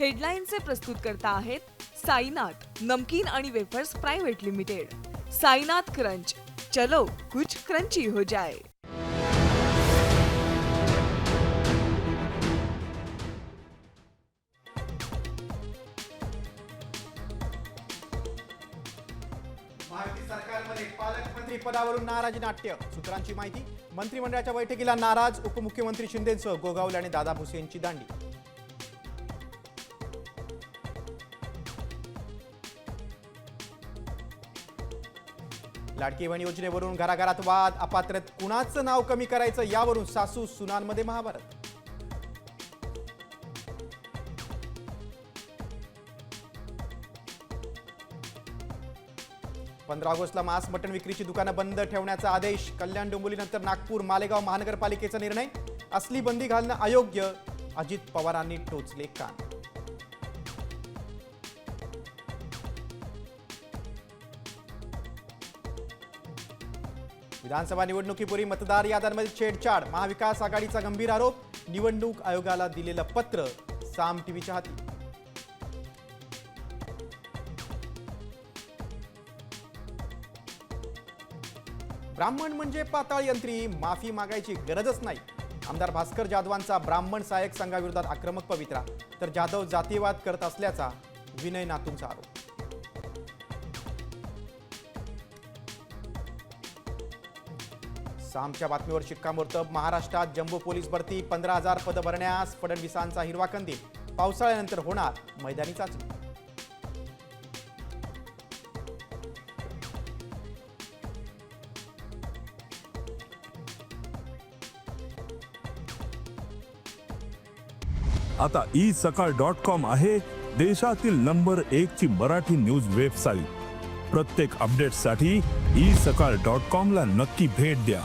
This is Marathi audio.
हेडलाईनचे प्रस्तुतकर्ता आहेत साईनाथ नमकीन आणि wafers private limited. Sainath crunch, चलो कुछ क्रंची हो जाए। महायुती सरकारमध्ये पालकमंत्री पदावरून नाराजी नाट्य। सूत्रांची माहिती, मंत्रिमंडळाच्या बैठकीला नाराज उपमुख्यमंत्री शिंदेंसह गोगावले आणि दादा भुसे यांची दांडी। लाडकी बहीण योजनेवरून घराघरात वाद, अपात्रत कुणाचं नाव कमी करायचं यावरून सासू सुनांमध्ये महाभारत। 15 ऑगस्टला मांस मटण विक्रीची दुकानं बंद ठेवण्याचा आदेश। कल्याण डोंबिवलीनंतर नागपूर मालेगाव महानगरपालिकेचा निर्णय। असली बंदी घालणं अयोग्य, अजित पवारांनी टोचले कान। विधानसभा निवडणुकीपूर्वी मतदार याद्यांमध्ये छेडछाड, महाविकास आघाडीचा गंभीर आरोप। निवडणूक आयोगाला दिलेलं पत्र साम टीव्हीच्या हाती। ब्राह्मण म्हणजे पाताळ यंत्री, माफी मागायची गरजच नाही। आमदार भास्कर जाधवांचा ब्राह्मण सहाय्यक संघाविरोधात आक्रमक पवित्रा, तर जाधव जातीयवाद करत असल्याचा विनय नातूंचा आरोप। सामच्या बातमीवर शिक्कामोर्तब, महाराष्ट्रात जम्बो पोलीस भरती 15,000 पद भरण्यास फडणवीसांचा हिरवा कंदील। पावसाळ्यानंतर होणार मैदानी चाचणी। आता isakal.com आहे देशातील नंबर 1 ची मराठी न्यूज वेबसाईट। प्रत्येक अपडेटसाठी isakal.com ला नक्की भेट द्या।